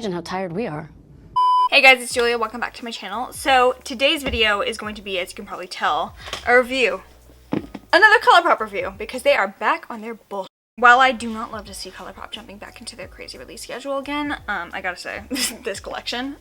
imagine how tired we are. Hey guys, it's Julia. Welcome back to my channel. So today's video is going to be, as you can probably tell, a review. Another Colourpop review, because they are back on their bull. While I do not love to see Colourpop jumping back into their crazy release schedule again, I gotta say, this collection,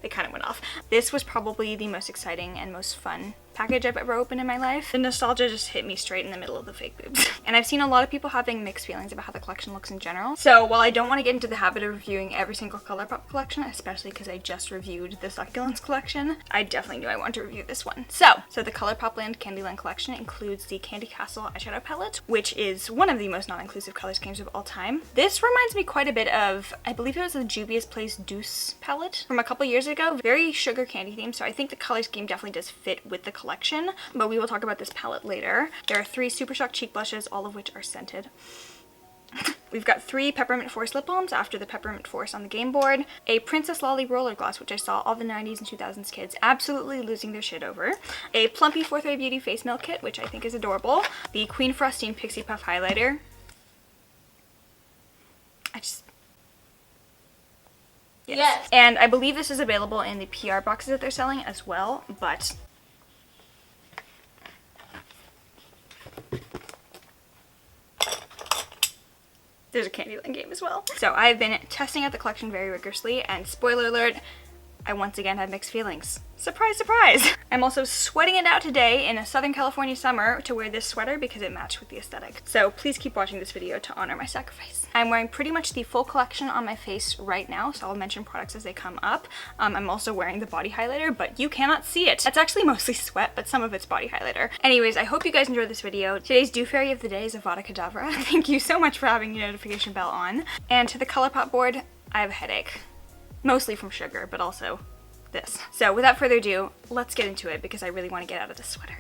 they kind of went off. This was probably the most exciting and most fun package I've ever opened in my life. The nostalgia just hit me straight in the middle of the fake boobs. And I've seen a lot of people having mixed feelings about how the collection looks in general. So while I don't want to get into the habit of reviewing every single Colourpop collection, especially because I just reviewed the Succulents collection, I definitely knew I wanted to review this one. So the Colourpopland Candyland collection includes the Candy Castle eyeshadow palette, which is one of the most non-inclusive color schemes of all time. This reminds me quite a bit of, I believe it was the Juvia's Place Deuce palette from a couple years ago. Very sugar candy themed, so I think the color scheme definitely does fit with the collection, but we will talk about this palette later. There are 3 Super Shock cheek blushes, all of which are scented. We've got 3 Peppermint Force lip balms after the Peppermint Force on the game board, a Princess Lolly roller gloss, which I saw all the 90s and 2000s kids absolutely losing their shit over, a Plumpy 4th Ray Beauty face milk kit, which I think is adorable, the Queen Frostine Pixie Puff highlighter. Yes. And I believe this is available in the PR boxes that they're selling as well, but there's a Candyland game as well. So I've been testing out the collection very rigorously, and spoiler alert, I once again had mixed feelings. Surprise, surprise! I'm also sweating it out today in a Southern California summer to wear this sweater because it matched with the aesthetic. So please keep watching this video to honor my sacrifice. I'm wearing pretty much the full collection on my face right now, so I'll mention products as they come up. I'm also wearing the body highlighter, but you cannot see it. That's actually mostly sweat, but some of it's body highlighter. Anyways, I hope you guys enjoyed this video. Today's Dew Fairy of the day is Avada Kedavra. Thank you so much for having your notification bell on. And to the Colourpop board, I have a headache. Mostly from sugar, but also this. So without further ado, let's get into it because I really want to get out of this sweater.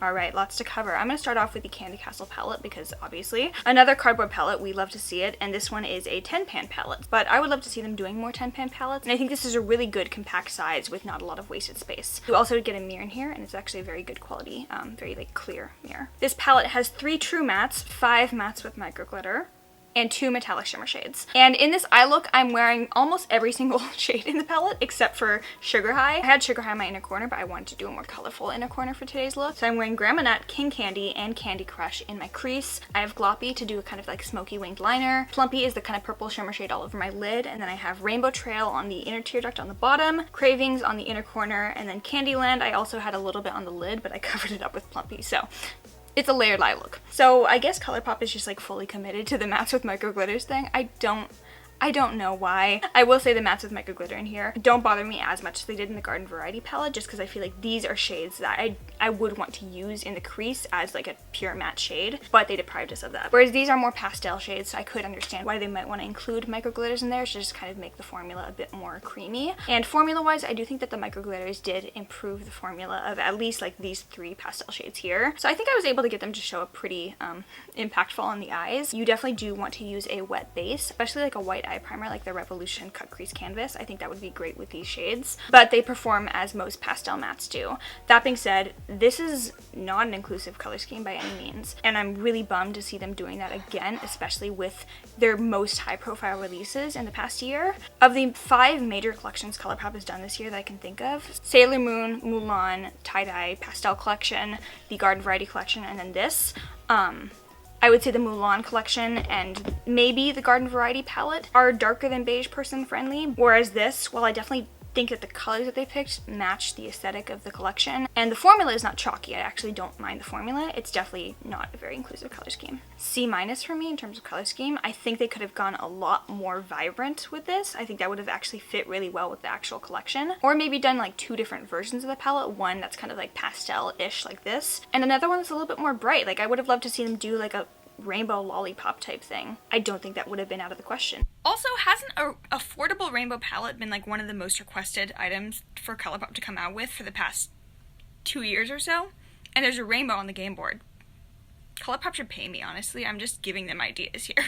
Alright, lots to cover. I'm going to start off with the Candy Castle palette because obviously another cardboard palette, we love to see it, and this one is a 10-pan palette. But I would love to see them doing more 10-pan palettes, and I think this is a really good compact size with not a lot of wasted space. You also get a mirror in here, and it's actually a very good quality, very like clear mirror. This palette has 3 true mattes, 5 mattes with micro glitter, and 2 metallic shimmer shades. And in this eye look, I'm wearing almost every single shade in the palette except for Sugar High. I had Sugar High in my inner corner, but I wanted to do a more colorful inner corner for today's look. So I'm wearing Grandma Nut, King Candy, and Candy Crush in my crease. I have Gloppy to do a kind of like smoky winged liner. Plumpy is the kind of purple shimmer shade all over my lid. And then I have Rainbow Trail on the inner tear duct on the bottom, Cravings on the inner corner, and then Candyland I also had a little bit on the lid, but I covered it up with Plumpy. So it's a layered eye look. So I guess Colourpop is just like fully committed to the mattes with micro glitters thing. I don't know why. I will say the mattes with micro glitter in here don't bother me as much as they did in the Garden Variety palette, just because I feel like these are shades that I would want to use in the crease as like a pure matte shade, but they deprived us of that. Whereas these are more pastel shades, so I could understand why they might want to include micro glitters in there to just kind of make the formula a bit more creamy. And formula wise, I do think that the micro glitters did improve the formula of at least like these 3 pastel shades here. So I think I was able to get them to show up pretty impactful on the eyes. You definitely do want to use a wet base, especially like a white eye primer like the Revolution Cut Crease Canvas. I think that would be great with these shades, but they perform as most pastel mattes do. That being said, this is not an inclusive color scheme by any means, and I'm really bummed to see them doing that again, especially with their most high profile releases in the past year. Of the 5 major collections Colourpop has done this year that I can think of, Sailor Moon, Mulan, Tie-Dye, Pastel Collection, the Garden Variety Collection, and then this, I would say the Mulan collection and maybe the Garden Variety palette are darker than beige person friendly, whereas this, while I definitely think that the colors that they picked match the aesthetic of the collection, and the formula is not chalky. I actually don't mind the formula. It's definitely not a very inclusive color scheme. C- for me in terms of color scheme. I think they could have gone a lot more vibrant with this. I think that would have actually fit really well with the actual collection, or maybe done like 2 different versions of the palette. One that's kind of like pastel-ish like this, and another one that's a little bit more bright. Like I would have loved to see them do like a rainbow lollipop type thing. I don't think that would have been out of the question. Also, hasn't a affordable rainbow palette been like one of the most requested items for Colourpop to come out with for the past 2 years or so? And there's a rainbow on the game board. Colourpop should pay me, honestly. I'm just giving them ideas here.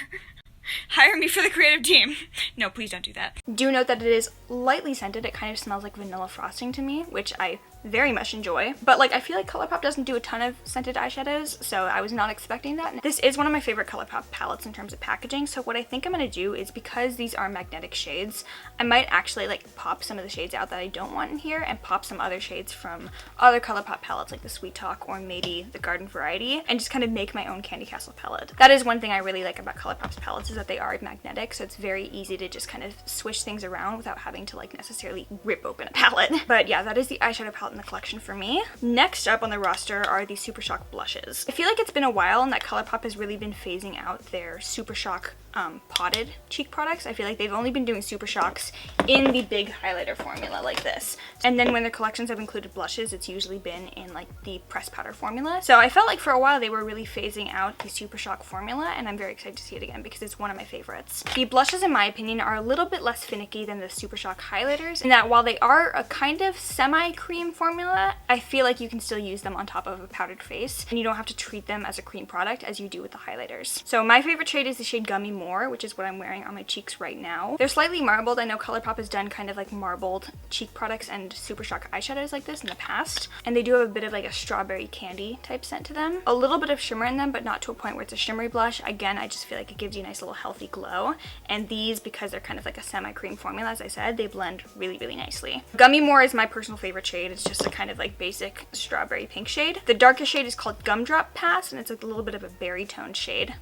Hire me for the creative team. No, please don't do that. Do note that it is lightly scented. It kind of smells like vanilla frosting to me, which I very much enjoy. But like, I feel like Colourpop doesn't do a ton of scented eyeshadows, so I was not expecting that. This is one of my favorite Colourpop palettes in terms of packaging, so what I think I'm gonna do is, because these are magnetic shades, I might actually like pop some of the shades out that I don't want in here and pop some other shades from other Colourpop palettes like the Sweet Talk or maybe the Garden Variety, and just kind of make my own Candy Castle palette. That is one thing I really like about Colourpop's palettes, is that they are magnetic, so it's very easy to just kind of swish things around without having to like necessarily rip open a palette. But yeah, that is the eyeshadow palette in the collection for me. Next up on the roster are the Super Shock blushes. I feel like it's been a while and that Colourpop has really been phasing out their Super Shock potted cheek products. I feel like they've only been doing Super Shocks in the big highlighter formula like this. And then when their collections have included blushes, it's usually been in like the pressed powder formula. So I felt like for a while they were really phasing out the Super Shock formula, and I'm very excited to see it again because it's one of my favorites. The blushes, in my opinion, are a little bit less finicky than the Super Shock highlighters, in that while they are a kind of semi-cream formula, I feel like you can still use them on top of a powdered face, and you don't have to treat them as a cream product as you do with the highlighters. So my favorite shade is the shade Gummy More, which is what I'm wearing on my cheeks right now. They're slightly marbled. I know Colourpop has done kind of like marbled cheek products and Super Shock eyeshadows like this in the past, and they do have a bit of like a strawberry candy type scent to them. A little bit of shimmer in them, but not to a point where it's a shimmery blush. Again, I just feel like it gives you a nice little healthy glow, and these, because they're kind of like a semi-cream formula, as I said, they blend really, really nicely. Gummy More is my personal favorite shade. It's just a kind of like basic strawberry pink shade. The darkest shade is called Gumdrop Pass, and it's like a little bit of a berry toned shade.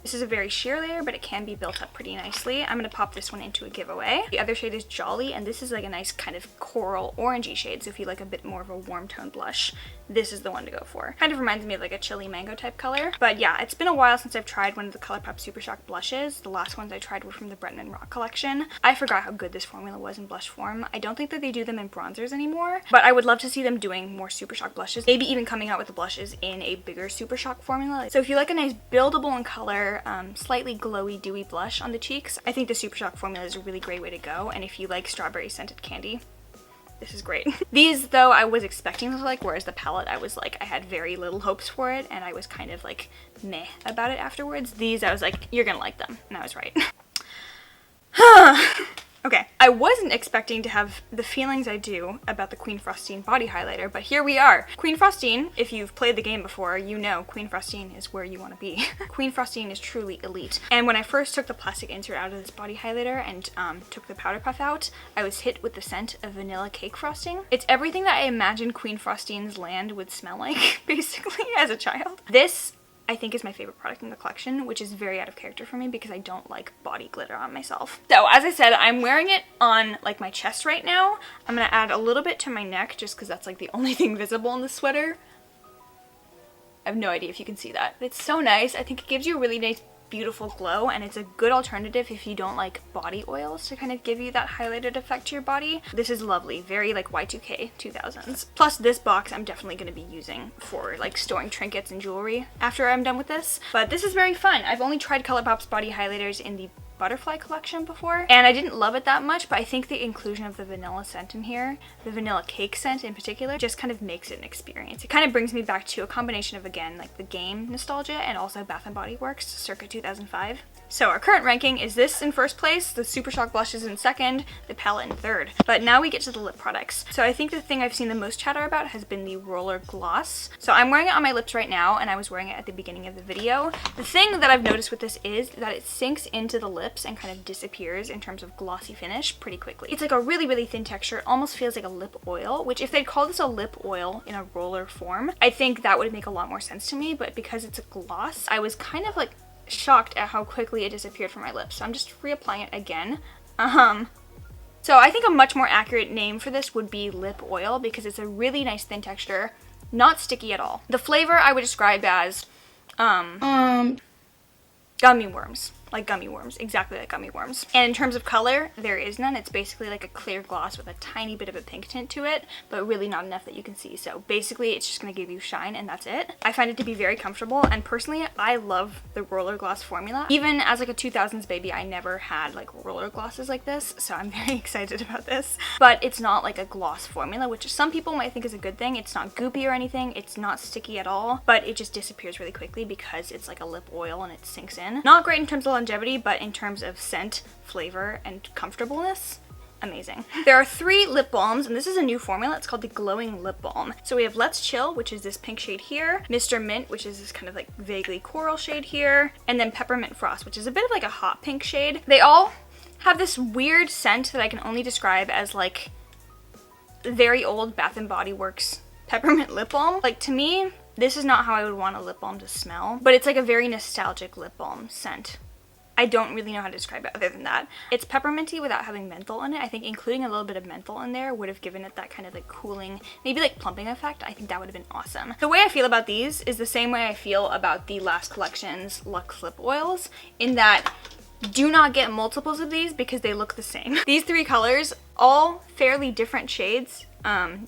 This is a very sheer layer, but it can be built up pretty nicely. I'm going to pop this one into a giveaway. The other shade is Jolly, and this is like a nice kind of coral orangey shade, so if you like a bit more of a warm tone blush, this is the one to go for. Kind of reminds me of like a chili mango type color. But yeah, it's been a while since I've tried one of the Colourpop Super Shock blushes. The last ones I tried were from the Bretton & Rock collection. I forgot how good this formula was in blush form. I don't think that they do them in bronzers anymore, but I would love to see them doing more Super Shock blushes. Maybe even coming out with the blushes in a bigger Super Shock formula. So if you like a nice buildable in color, slightly glowy, dewy blush on the cheeks, I think the Super Shock formula is a really great way to go. And if you like strawberry scented candy, this is great. These, though, I was expecting to like, whereas the palette, I was like, I had very little hopes for it, and I was kind of like meh about it afterwards. These, I was like, you're gonna like them, and I was right. Okay, I wasn't expecting to have the feelings I do about the Queen Frostine body highlighter, but here we are. Queen Frostine, if you've played the game before, you know Queen Frostine is where you want to be. Queen Frostine is truly elite. And when I first took the plastic insert out of this body highlighter and took the powder puff out, I was hit with the scent of vanilla cake frosting. It's everything that I imagined Queen Frostine's land would smell like, basically, as a child. This, I think, is my favorite product in the collection, which is very out of character for me because I don't like body glitter on myself. So as I said, I'm wearing it on like my chest right now. I'm gonna add a little bit to my neck just because that's like the only thing visible in the sweater. I have no idea if you can see that. It's so nice. I think it gives you a really nice, beautiful glow, and it's a good alternative if you don't like body oils to kind of give you that highlighted effect to your body. This is lovely, very like Y2K 2000s. Plus this box I'm definitely going to be using for like storing trinkets and jewelry after I'm done with this. But this is very fun. I've only tried Colourpop's body highlighters in the Butterfly collection before, and I didn't love it that much, but I think the inclusion of the vanilla scent in here, the vanilla cake scent in particular, just kind of makes it an experience. It kind of brings me back to a combination of, again, like the game nostalgia and also Bath & Body Works circa 2005. So our current ranking is this in first place, the Super Shock blushes in second, the palette in third. But now we get to the lip products. So I think the thing I've seen the most chatter about has been the roller gloss. So I'm wearing it on my lips right now, and I was wearing it at the beginning of the video. The thing that I've noticed with this is that it sinks into the lips and kind of disappears in terms of glossy finish pretty quickly. It's like a really, really thin texture. It almost feels like a lip oil, which if they'd call this a lip oil in a roller form, I think that would make a lot more sense to me. But because it's a gloss, I was kind of like shocked at how quickly it disappeared from my lips. So I'm just reapplying it again. So I think a much more accurate name for this would be lip oil because it's a really nice thin texture, not sticky at all. The flavor I would describe as gummy worms. like gummy worms, exactly like gummy worms. And in terms of color, there is none. It's basically like a clear gloss with a tiny bit of a pink tint to it, but really not enough that you can see. So basically it's just gonna give you shine and that's it. I find it to be very comfortable, and personally I love the roller gloss formula. Even as like a 2000s baby, I never had like roller glosses like this, so I'm very excited about this. But it's not like a gloss formula, which some people might think is a good thing. It's not goopy or anything, it's not sticky at all, but it just disappears really quickly because it's like a lip oil and it sinks in. Not great in terms of longevity, but in terms of scent, flavor, and comfortableness, amazing. There are 3 lip balms, and this is a new formula. It's called the Glowing Lip Balm. So we have Let's Chill, which is this pink shade here, Mr. Mint, which is this kind of like vaguely coral shade here, and then Peppermint Frost, which is a bit of like a hot pink shade. They all have this weird scent that I can only describe as like very old Bath & Body Works peppermint lip balm. Like, to me, this is not how I would want a lip balm to smell, but it's like a very nostalgic lip balm scent. I don't really know how to describe it other than that. It's pepperminty without having menthol in it. I think including a little bit of menthol in there would have given it that kind of like cooling, maybe like plumping effect. I think that would have been awesome. The way I feel about these is the same way I feel about the last collection's Luxe lip oils, in that do not get multiples of these because they look the same. These 3 colors, all fairly different shades,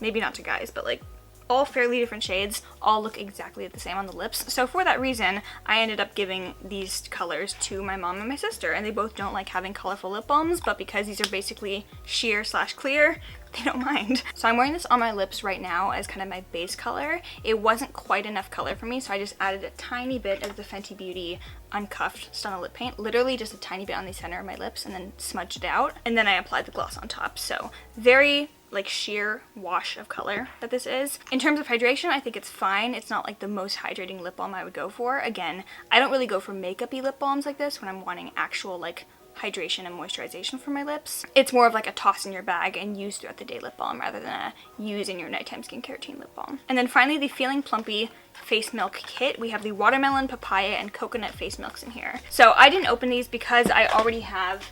maybe not to guys, but like all fairly different shades, all look exactly the same on the lips. So for that reason, I ended up giving these colors to my mom and my sister, and they both don't like having colorful lip balms, but because these are basically sheer / clear, they don't mind. So I'm wearing this on my lips right now as kind of my base color. It wasn't quite enough color for me, so I just added a tiny bit of the Fenty Beauty Uncuffed Stunna Lip Paint, literally just a tiny bit on the center of my lips, and then smudged it out, and then I applied the gloss on top. So very like sheer wash of color that this is. In terms of hydration, I think it's fine. It's not like the most hydrating lip balm I would go for. Again, I don't really go for makeup-y lip balms like this when I'm wanting actual like hydration and moisturization for my lips. It's more of like a toss in your bag and use throughout the day lip balm rather than a use in your nighttime skincare routine lip balm. And then finally, the Feeling Plumpy face milk kit. We have the watermelon, papaya, and coconut face milks in here. So I didn't open these because I already have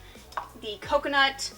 the coconut,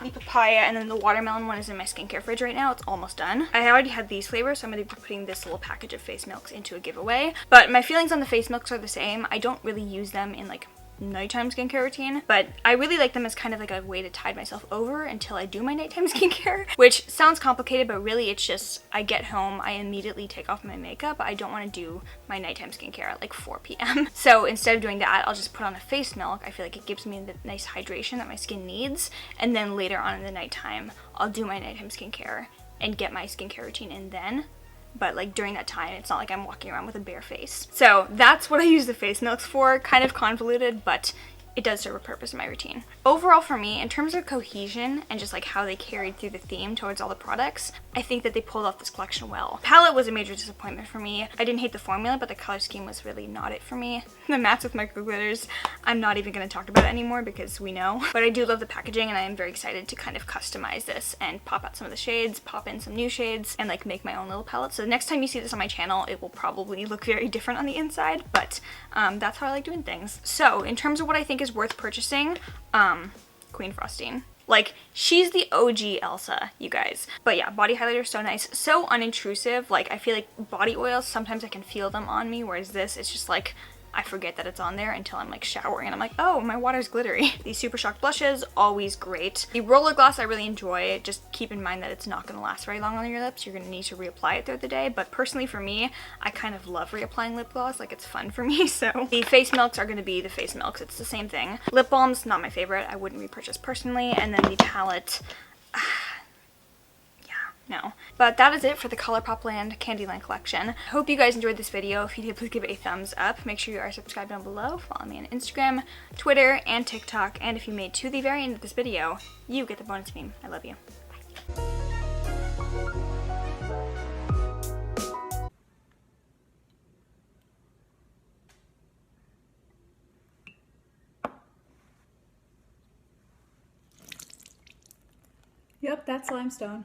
the papaya, and then the watermelon one is in my skincare fridge right now. It's almost done. I already had these flavors, so I'm going to be putting this little package of face milks into a giveaway. But my feelings on the face milks are the same. I don't really use them in like nighttime skincare routine, but I really like them as kind of like a way to tide myself over until I do my nighttime skincare, which sounds complicated, but really it's just I get home, I immediately take off my makeup. I don't want to do my nighttime skincare at like 4 p.m. So instead of doing that, I'll just put on a face milk. I feel like it gives me the nice hydration that my skin needs, and then later on in the nighttime, I'll do my nighttime skincare and get my skincare routine in then. But like during that time, it's not like I'm walking around with a bare face. So that's what I use the face milks for. Kind of convoluted, but it does serve a purpose in my routine. Overall for me, in terms of cohesion and just like how they carried through the theme towards all the products, I think that they pulled off this collection well. Palette was a major disappointment for me. I didn't hate the formula, but the color scheme was really not it for me. The mattes with micro glitters, I'm not even going to talk about it anymore because we know. But I do love the packaging, and I am very excited to kind of customize this and pop out some of the shades, pop in some new shades, and like make my own little palette. So the next time you see this on my channel, it will probably look very different on the inside, but that's how I like doing things. So in terms of what I think is worth purchasing, Queen Frostine. Like, she's the OG Elsa, you guys. But yeah, body highlighter is so nice, so unintrusive. Like, I feel like body oils, sometimes I can feel them on me, whereas this, it's just like, I forget that it's on there until I'm like showering and I'm like, oh, my water's glittery. These Super Shock blushes, always great. The roller gloss I really enjoy. Just keep in mind that it's not going to last very long on your lips. You're going to need to reapply it throughout the day. But personally for me, I kind of love reapplying lip gloss. Like, it's fun for me. So the face milks are going to be the face milks. It's the same thing. Lip balms, not my favorite. I wouldn't repurchase personally. And then the palette, no. But that is it for the Colourpopland Candyland collection. I hope you guys enjoyed this video. If you did, please give it a thumbs up. Make sure you are subscribed down below. Follow me on Instagram, Twitter, and TikTok. And if you made it to the very end of this video, you get the bonus meme. I love you. Bye. Yep, that's limestone.